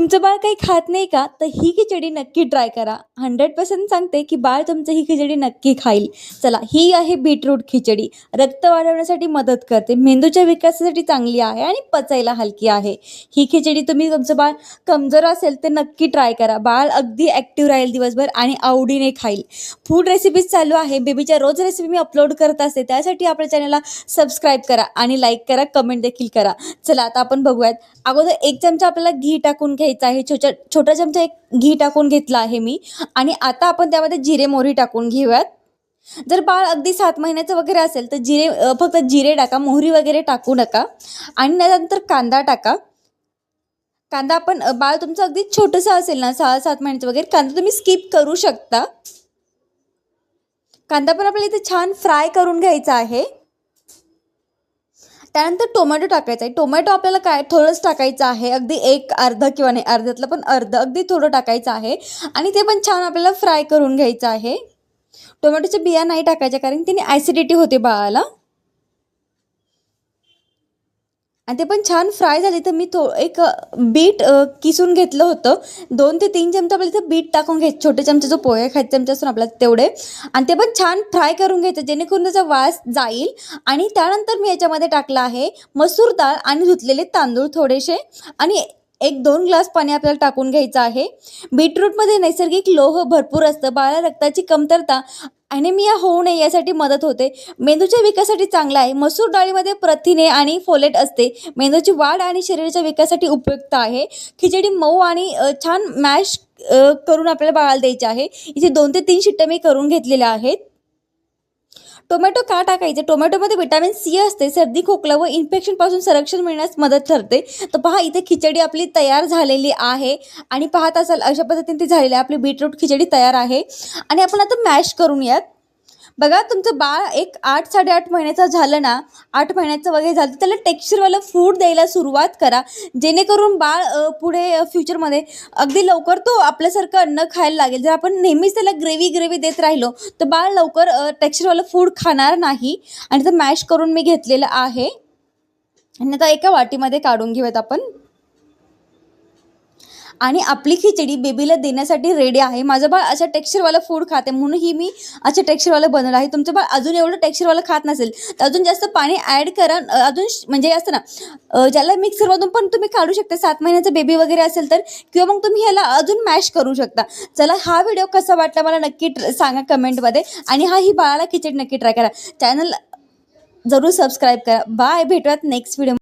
तुमचं बाळ काही खात नाही का? तर ही खिचडी नक्की ट्राय करा. 100% सांगते की बाळ तुमचं ही खिचडी नक्की खाईल. चला, ही आहे बीटरूट खिचडी. रक्त वाढवण्यासाठी मदत करते, मेंदूच्या विकासासाठी चांगली आहे आणि पचायला हलकी आहे. ही खिचडी तुमचं बाळ कमजोर असेल तर नक्की ट्राय करा. बाळ अगदी ॲक्टिव्ह राहील दिवसभर आणि आवडीने खाईल. फूड रेसिपीज चालू आहे. बेबीच्या रोज रेसिपी मी अपलोड करत असते. त्यासाठी आपल्या चॅनलला सबस्क्राईब करा आणि लाईक करा, कमेंट देखील करा. चला, आता आपण बघूयात. अगोदर 1 चमचा आपल्याला घी टाकून घ्यायचं आहे. छोटा चमचा एक घी टाकून घेतला आहे मी. आणि आता आपण त्यामध्ये जिरे मोहरी टाकून घेऊयात. जर बाळ अगदी 7 महिन्याचं वगैरे असेल तर फक्त जिरे टाका, मोहरी वगैरे टाकू नका. आणि त्यानंतर कांदा टाका. कांदा आपण बाळ तुमचं अगदी छोटंसं असेल ना, 6-7 महिन्याचं वगैरे, कांदा तुम्ही स्किप करू शकता. कांदा पण आपल्याला इथे छान फ्राय करून घ्यायचा आहे. त्यानंतर टोमॅटो टाकायचा आहे. टोमॅटो आपल्याला थोडंच टाकायचं आहे. अगदी अर्धा किंवा नाही, अर्ध्यातलं पण अर्धं, अगदी थोडं टाकायचं आहे. आणि ते पण छान आपल्याला फ्राय करून घ्यायचं आहे. टोमॅटोच्या बिया नाही टाकायच्या, कारण त्याने ॲसिडिटी होते बाळाला. आणि ते पण छान फ्राय झाले तर मी एक बीट किसून घेतलं होतं. 2 ते 3 चमचा आपल्याला इथं बीट टाकून घ्यायचं. छोटे चमचे जो पोहे खायचे चमचे असतो आपल्याला तेवढे. आणि ते पण छान फ्राय करून घ्यायचं, जेणेकरून त्याचा वास जाईल. आणि त्यानंतर मी याच्यामध्ये टाकलं आहे मसूर डाळ आणि धुतलेले तांदूळ थोडेसे. आणि 1-2 ग्लास पाणी आपल्याला टाकून घ्यायचं आहे. बीटरूटमध्ये नैसर्गिक लोह भरपूर असतं. बाळाला रक्ताची कमतरता, ॲनेमिया होऊ नये यासाठी मदत होते. मेंदूच्या विकासासाठी चांगला आहे. मसूर डाळीमध्ये प्रथिने आणि फोलेट असते. मेंदूची वाढ आणि शरीराच्या विकासासाठी उपयुक्त आहे. खिचडी मऊ आणि छान मॅश करून आपल्याला बाळाला द्यायची आहे. इथे 2 ते 3 शिट्ट्या मी करून घेतलेल्या आहेत. टोमॅटो का टाकायचे? टोमॅटोमध्ये व्हिटॅमिन सी असते. सर्दी, खोकला व इन्फेक्शनपासून संरक्षण मिळण्यास मदत ठरते. तर पहा, इथे खिचडी आपली तयार झालेली आहे. आणि पाहत असाल अशा पद्धतीने ती झालेली आहे. आपली बीटरूट खिचडी तयार आहे. आणि आपण आता मॅश करूयात. बघा, तुमचं बाळ एक 8-8.5 महिन्याचं झालं ना, 8 महिन्याचं वगैरे झालं, त्याला टेक्स्चरवालं फूड द्यायला सुरुवात करा. जेणेकरून बाळ पुढे फ्युचरमध्ये अगदी लवकर तो आपल्यासारखं अन्न खायला लागेल. जर आपण नेहमीच त्याला ग्रेव्ही देत राहिलो तर बाळ लवकर टेक्स्चरवालं फूड खाणार नाही. आणि ते मॅश करून मी घेतलेलं आहे. आणि आता एका वाटीमध्ये काढून घेऊयात आपण. आणि आपली खिचडी बेबीला देण्यासाठी रेडी आहे. माझं बाळ अशा टेक्स्चरवालं फूड खाते, म्हणून ही मी अशा टेक्स्चरवालं बनवलं आहे. तुमचं बाळ अजून एवढं टेक्स्चरवालं खात नसेल तर अजून जास्त पाणी ॲड करा. अजून म्हणजे असतं ना, ज्याला मिक्सरमधून पण तुम्ही काढू शकता, 7 महिन्याचा बेबी वगैरे असेल तर. किंवा मग तुम्ही ह्याला अजून मॅश करू शकता. चला, हा व्हिडिओ कसा वाटला मला नक्की सांगा कमेंटमध्ये. आणि ही बाळाला खिचडी नक्की ट्राय करा. चॅनल जरूर सबस्क्राईब करा. बाय, भेटूयात नेक्स्ट व्हिडिओ.